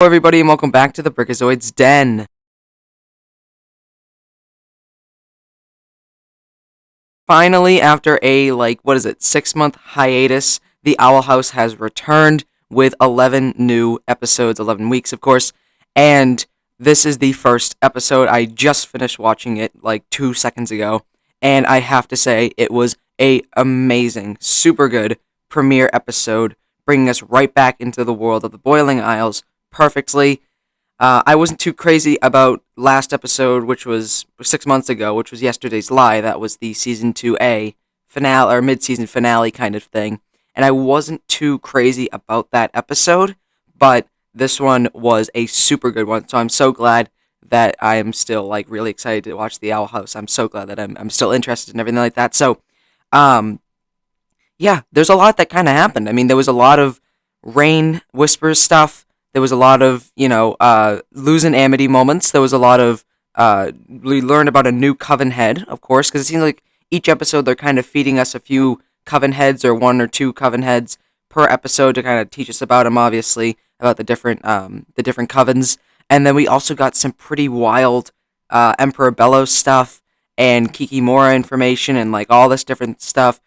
Hello everybody and welcome back to the Brickazoid's Den. Finally, after a, 6-month hiatus, the Owl House has returned with 11 new episodes, 11 weeks of course, and this is the first episode. I just finished watching it like 2 seconds ago, and I have to say it was a amazing, super good premiere episode, bringing us right back into the world of the Boiling Isles perfectly. I wasn't too crazy about last episode, which was 6 months ago, which was Yesterday's Lie. That was the season 2A finale or mid-season finale kind of thing. And I wasn't too crazy about that episode, but this one was a super good one. So I'm so glad that I am still really excited to watch the Owl House. I'm so glad that I'm still interested in everything like that. So, um, yeah, there's a lot that kind of happened. I mean, there was a lot of rain whispers stuff. There was a lot of, Luz and Amity moments. There was a lot of, we learned about a new Coven head, of course, because it seems like each episode they're kind of feeding us a few Coven heads or one or two Coven heads per episode to kind of teach us about them, obviously, about the different Covens. And then we also got some pretty wild Emperor Bellows stuff and Kikimora information and like all this different stuff,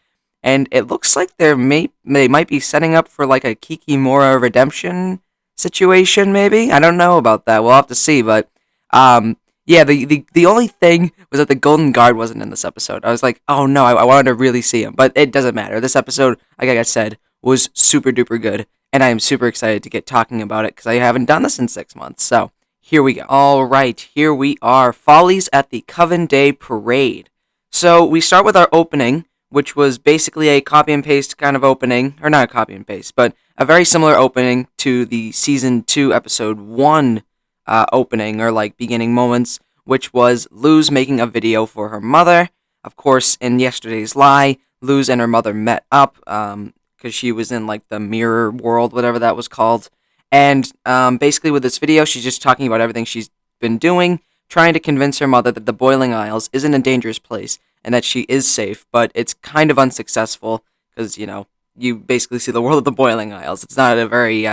and it looks like they might be setting up for like a Kikimora redemption situation. Maybe I don't know about that. We'll have to see. But yeah, the only thing was that the Golden Guard wasn't in this episode. I was like, oh no, I wanted to really see him, but it doesn't matter. This episode, like I said, was super duper good, and I am super excited to get talking about it because I haven't done this in 6 months. So here we go. All right, here we are. Follies at the Coven Day Parade. So we start with our opening, which was basically a copy and paste kind of opening, or not a copy and paste, but a very similar opening to the season 2 episode 1 opening, or like beginning moments, which was Luz making a video for her mother. Of course, in Yesterday's Lie, Luz and her mother met up because she was in like the mirror world, whatever that was called. And basically with this video, she's just talking about everything she's been doing, trying to convince her mother that the Boiling Isles isn't a dangerous place and that she is safe, but it's kind of unsuccessful because, you basically see the world of the Boiling Isles. It's not a very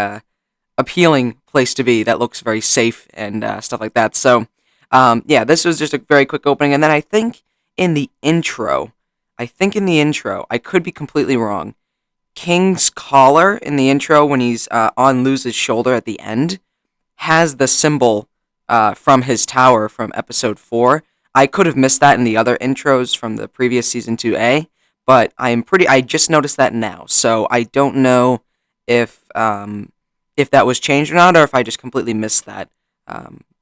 appealing place to be that looks very safe and stuff like that. So, yeah, this was just a very quick opening. And then in the intro, I think in the intro, I could be completely wrong, King's collar in the intro when he's on Luz's shoulder at the end has the symbol from his tower from episode 4. I could have missed that in the other intros from the previous season 2A, but I just noticed that now, so I don't know if that was changed or not, or if I just completely missed that.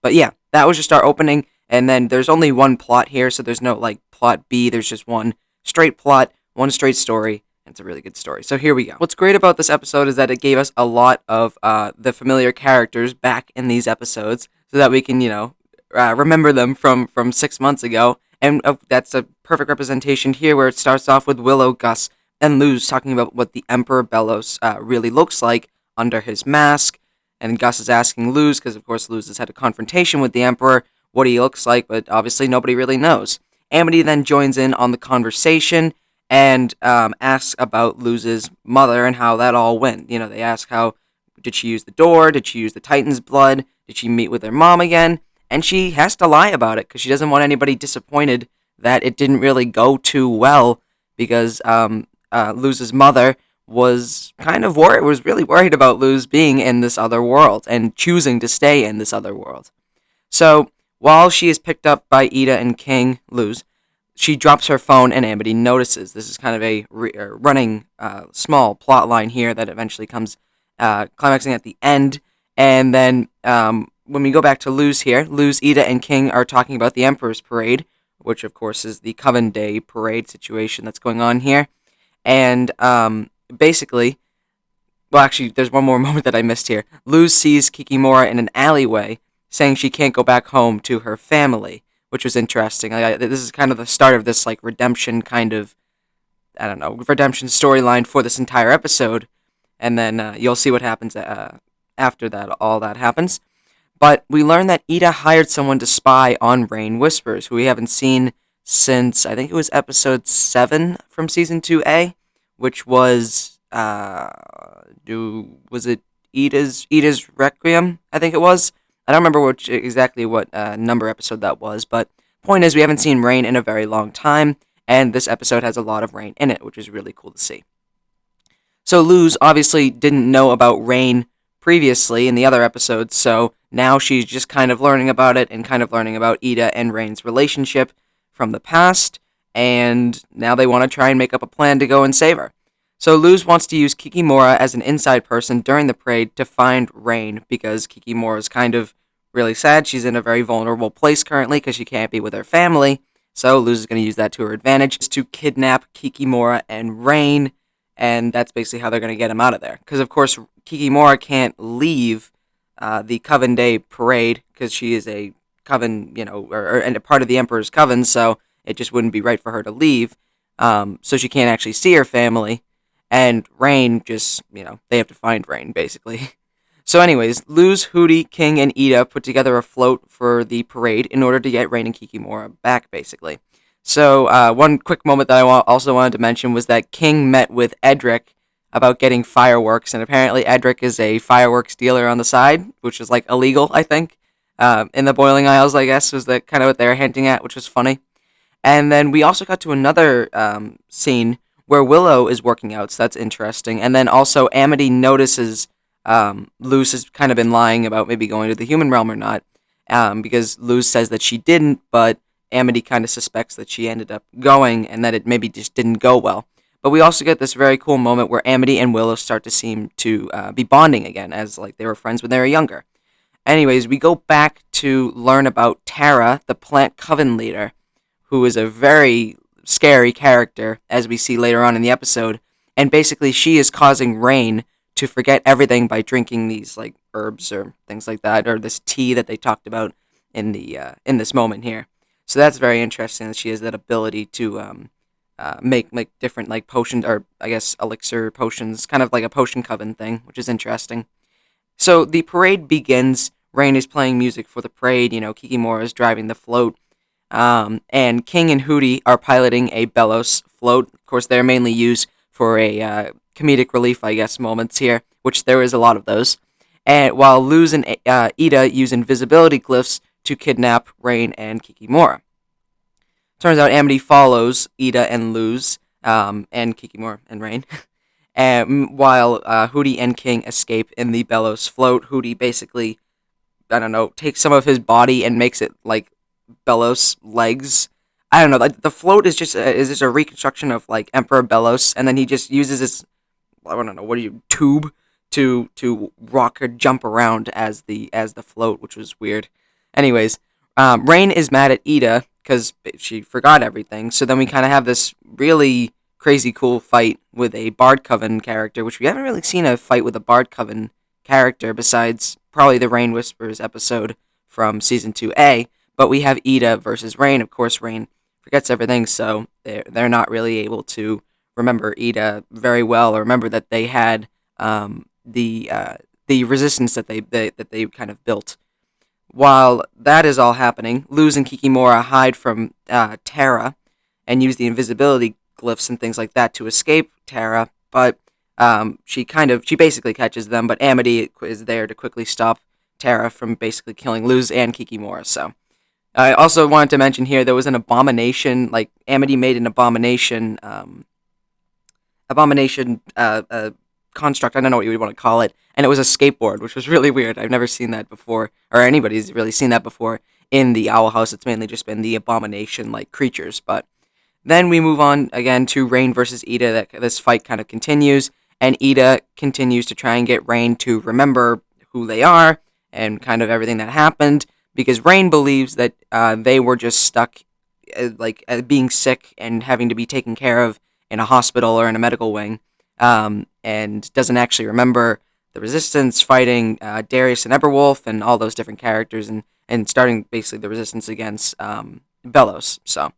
But yeah, that was just our opening, and then there's only one plot here, so there's no like plot B. There's just one straight plot, one straight story. It's a really good story. So here we go. What's great about this episode is that it gave us a lot of the familiar characters back in these episodes, so that we can, remember them from 6 months ago. And that's a perfect representation here, where it starts off with Willow, Gus, and Luz talking about what the Emperor Bellows really looks like under his mask. And Gus is asking Luz, because of course Luz has had a confrontation with the Emperor, what he looks like, but obviously nobody really knows. Amity then joins in on the conversation and asks about Luz's mother and how that all went. They ask how, did she use the door? Did she use the Titan's blood? Did she meet with her mom again? And she has to lie about it because she doesn't want anybody disappointed that it didn't really go too well, because Luz's mother was was really worried about Luz being in this other world and choosing to stay in this other world. So while she is picked up by Ida and King, Luz, she drops her phone and Amity notices. This is kind of a running small plot line here that eventually comes climaxing at the end. And then when we go back to Luz here, Luz, Ida, and King are talking about the Emperor's Parade, which of course is the Coven Day Parade situation that's going on here. And basically, well, actually, there's one more moment that I missed here. Luz sees Kikimora in an alleyway, saying she can't go back home to her family, which was interesting. This is kind of the start of this like redemption kind of, I don't know, redemption storyline for this entire episode, and then you'll see what happens after that. All that happens, but we learn that Ida hired someone to spy on Rain Whispers, who we haven't seen since I think it was episode 7 from season 2A, which was was it Ida's Requiem, I think it was. I don't remember exactly what number episode that was, but point is we haven't seen Rain in a very long time, and this episode has a lot of Rain in it, which is really cool to see. So Luz obviously didn't know about Rain previously in the other episodes, so now she's just kind of learning about it and kind of learning about Ida and Rain's relationship from the past, and now they want to try and make up a plan to go and save her. So Luz wants to use Kikimora as an inside person during the parade to find Rain, because Kikimora is kind of really sad. She's in a very vulnerable place currently because she can't be with her family, so Luz is going to use that to her advantage to kidnap Kikimora and Rain, and that's basically how they're going to get him out of there. Because, of course, Kikimora can't leave the Coven Day parade because she is a Coven, and a part of the Emperor's Coven, so it just wouldn't be right for her to leave. So she can't actually see her family, and Rain just, they have to find Rain, basically. So anyways, Luz, Hooty, King, and Ida put together a float for the parade in order to get Rain and Kikimora back, basically. So one quick moment that I also wanted to mention was that King met with Edric about getting fireworks, and apparently Edric is a fireworks dealer on the side, which is like illegal, I think. In the Boiling Isles, I guess, was the kind of what they were hinting at, which was funny. And then we also got to another scene where Willow is working out, so that's interesting. And then also Amity notices Luz has kind of been lying about maybe going to the human realm or not, because Luz says that she didn't, but Amity kind of suspects that she ended up going and that it maybe just didn't go well. But we also get this very cool moment where Amity and Willow start to seem to be bonding again, as like they were friends when they were younger. Anyways, we go back to learn about Tara, the plant coven leader, who is a very scary character, as we see later on in the episode. And basically, she is causing Rain to forget everything by drinking these like herbs or things like that, or this tea that they talked about in this moment here. So that's very interesting that she has that ability to make like different like potions, or I guess elixir potions, kind of like a potion coven thing, which is interesting. So the parade begins. Rain is playing music for the parade. Kikimora is driving the float, and King and Hooty are piloting a bellows float. Of course, they're mainly used for a comedic relief, I guess, moments here, which there is a lot of those. And while Luz and Ida use invisibility glyphs to kidnap Rain and Kikimora. Turns out Amity follows Ida and Luz, and Kikimora and Rain. While Hooty and King escape in the bellows float. Hooty basically, I don't know, takes some of his body and makes it like Bellows legs. I don't know. Like the float is just a reconstruction of like Emperor Bellows, and then he just uses his, I don't know, tube to rock or jump around as the float, which was weird. Anyways, Rain is mad at Ida because she forgot everything. So then we kind of have this really crazy cool fight with a Bard Coven character, which we haven't really seen a fight with a Bard Coven character besides probably the Rain Whispers episode from Season 2A. But we have Ida versus Rain. Of course, Rain forgets everything, so they're not really able to remember Ida very well, or remember that they had the resistance that they kind of built. While that is all happening, Luz and Kikimora hide from Tara and use the invisibility glyphs and things like that to escape Tara, but she basically catches them, but Amity is there to quickly stop Tara from basically killing Luz and Kikimora. So I also wanted to mention here there was an abomination, like Amity made an abomination construct, I don't know what you would want to call it, and it was a skateboard, which was really weird. I've never seen that before, or anybody's really seen that before in the Owl House. It's mainly just been the abomination like creatures. But then we move on again to Rain versus Ida. This fight kind of continues, and Ida continues to try and get Rain to remember who they are and kind of everything that happened, because Rain believes that they were just stuck being sick and having to be taken care of in a hospital or in a medical wing, and doesn't actually remember the Resistance fighting Darius and Eberwolf and all those different characters, and starting basically the Resistance against Bellows. So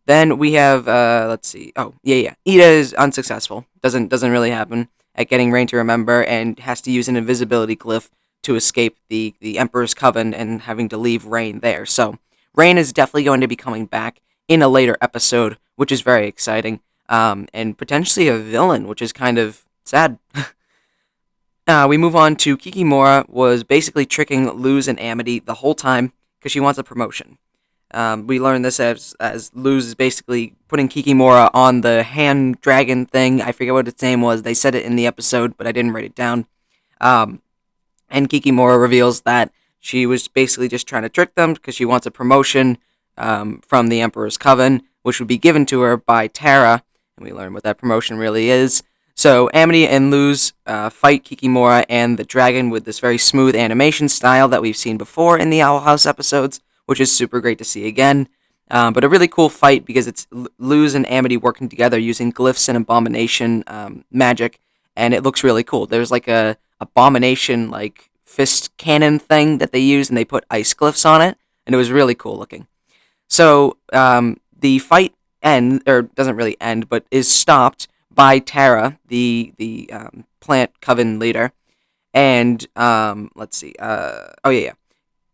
then we have, let's see, Ida is unsuccessful, doesn't really happen at getting Rain to remember, and has to use an invisibility glyph to escape the Emperor's Coven and having to leave Rain there. So Rain is definitely going to be coming back in a later episode, which is very exciting, and potentially a villain, which is kind of sad. We move on to Kikimora was basically tricking Luz and Amity the whole time because she wants a promotion. We learn this as Luz is basically putting Kikimora on the hand dragon thing. I forget what its name was. They said it in the episode, but I didn't write it down. Um, and Kikimora reveals that she was basically just trying to trick them because she wants a promotion from the Emperor's Coven, which would be given to her by Tara, and we learn what that promotion really is. So Amity and Luz fight Kikimora and the dragon with this very smooth animation style that we've seen before in the Owl House episodes, which is super great to see again. But a really cool fight because it's Luz and Amity working together using glyphs and abomination magic, and it looks really cool. There's like a abomination like fist cannon thing that they use, and they put ice glyphs on it, and it was really cool looking. So the fight doesn't really end, but is stopped by Tara, the plant coven leader, and let's see.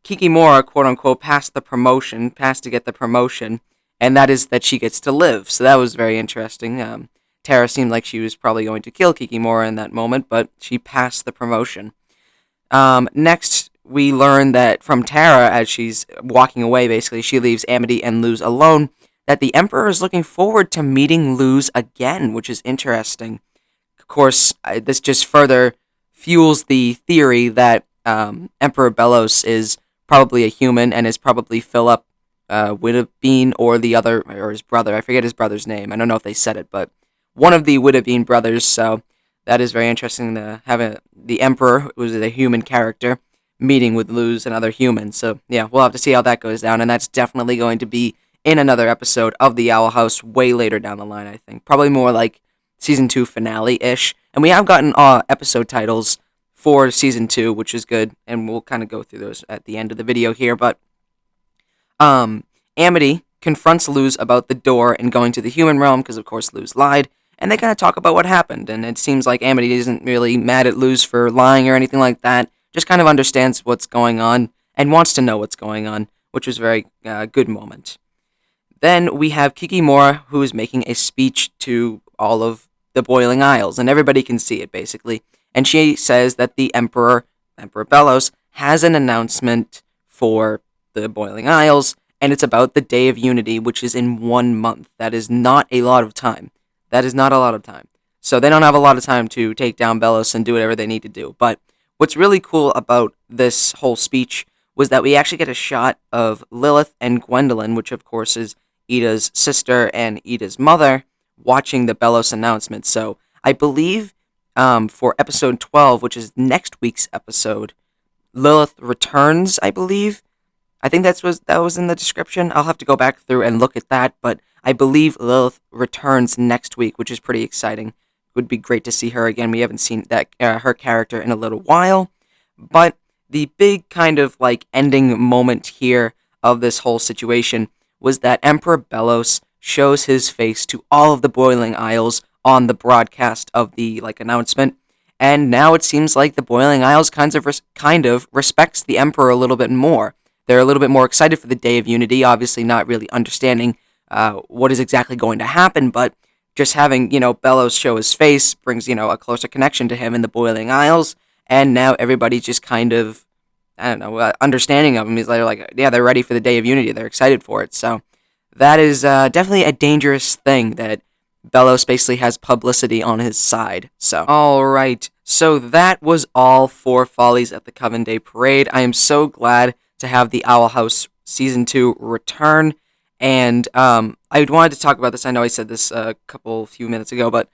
Kikimora, quote unquote, passed to get the promotion, and that is that she gets to live. So that was very interesting. Tara seemed like she was probably going to kill Kikimora in that moment, but she passed the promotion. Next, we learn that from Tara, as she's walking away, basically, she leaves Amity and Luz alone, that the Emperor is looking forward to meeting Luz again, which is interesting. Of course, this just further fuels the theory that Emperor Belos is probably a human and is probably Philip Wittebeen or his brother. I forget his brother's name. I don't know if they said it, but one of the Wittebeen brothers. So that is very interesting to have the Emperor, who is a human character, meeting with Luz and other humans. So yeah, we'll have to see how that goes down, and that's definitely going to be in another episode of the Owl House way later down the line, I think. Probably more like Season 2 finale-ish. And we have gotten episode titles for Season 2, which is good, and we'll kind of go through those at the end of the video here. But Amity confronts Luz about the door and going to the human realm, because of course Luz lied, and they kind of talk about what happened, and it seems like Amity isn't really mad at Luz for lying or anything like that, just kind of understands what's going on and wants to know what's going on, which was a very good moment. Then we have Kikimora, who is making a speech to all of the Boiling Isles, and everybody can see it, basically. And she says that the Emperor Belos, has an announcement for the Boiling Isles, and it's about the Day of Unity, which is in 1 month. That is not a lot of time. So they don't have a lot of time to take down Belos and do whatever they need to do. But what's really cool about this whole speech was that we actually get a shot of Lilith and Gwendolyn, which of course is Ida's sister and Ida's mother, watching the Belos announcement. So I believe for episode 12, which is next week's episode, Lilith returns, I believe. I think that was in the description. I'll have to go back through and look at that, but I believe Lilith returns next week, which is pretty exciting. It would be great to see her again. We haven't seen that her character in a little while, but the big kind of like ending moment here of this whole situation was that Emperor Belos shows his face to all of the Boiling Isles on the broadcast of the announcement, and now it seems like the Boiling Isles kind of respects the Emperor a little bit more. They're a little bit more excited for the Day of Unity, obviously not really understanding what is exactly going to happen, but just having, Belos show his face brings, a closer connection to him in the Boiling Isles, and now everybody's just kind of, understanding of him. He's like, yeah, they're ready for the Day of Unity. They're excited for it. So that is definitely a dangerous thing that Belos basically has publicity on his side. So, alright. So that was all for Follies at the Coven Day Parade. I am so glad to have the Owl House Season 2 return. And I wanted to talk about this. I know I said this a few minutes ago, but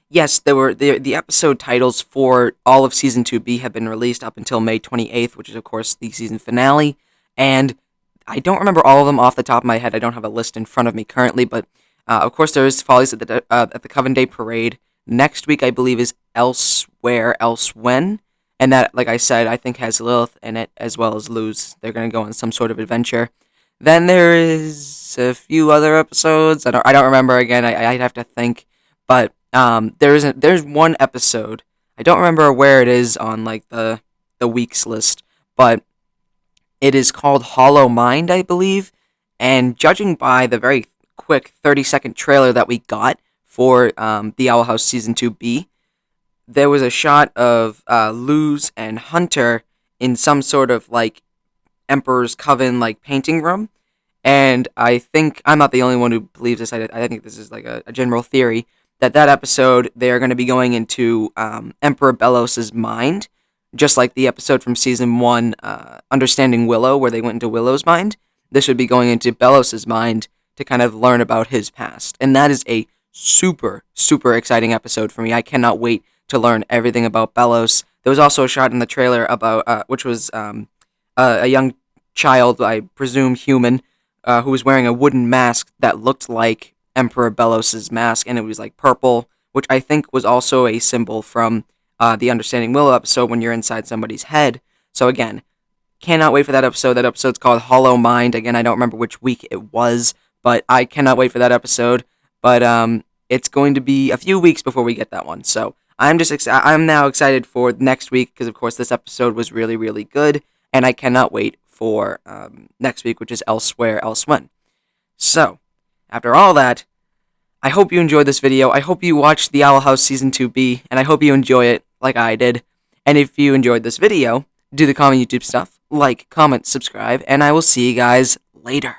yes, there were the episode titles for all of Season 2B have been released up until May 28th, which is, of course, the season finale. And I don't remember all of them off the top of my head. I don't have a list in front of me currently, but of course there is Follies at the Coven Day Parade. Next week, I believe, is Elsewhere, Else When. And that, like I said, I think has Lilith in it as well as Luz. They're going to go on some sort of adventure. Then there is a few other episodes. I don't remember again. I'd have to think. But there's one episode. I don't remember where it is on the weeks list, but it is called Hollow Mind, I believe. And judging by the very quick 30-second trailer that we got for the Owl House Season 2B, there was a shot of Luz and Hunter in some sort of like Emperor's Coven like painting room. And I think I'm not the only one who believes this. I think this is like a general theory that episode they are going to be going into Emperor Belos's mind, just like the episode from season 1, Understanding Willow, where they went into Willow's mind. This would be going into Belos's mind to kind of learn about his past, and that is a super super exciting episode for me. I cannot wait to learn everything about Belos. There was also a shot in the trailer about which was a young child, I presume human, who was wearing a wooden mask that looked like Emperor Belos's mask, and it was like purple, which I think was also a symbol from the Understanding Willow episode when you're inside somebody's head. So again, cannot wait for that episode. That episode's called Hollow Mind. Again, I don't remember which week it was, but I cannot wait for that episode. But it's going to be a few weeks before we get that one. So I'm now excited for next week because, of course, this episode was really, really good, and I cannot wait for next week, which is Elsewhere, Else When. So, after all that, I hope you enjoyed this video. I hope you watched the Owl House Season 2B, and I hope you enjoy it like I did. And if you enjoyed this video, do the common YouTube stuff, like, comment, subscribe, and I will see you guys later.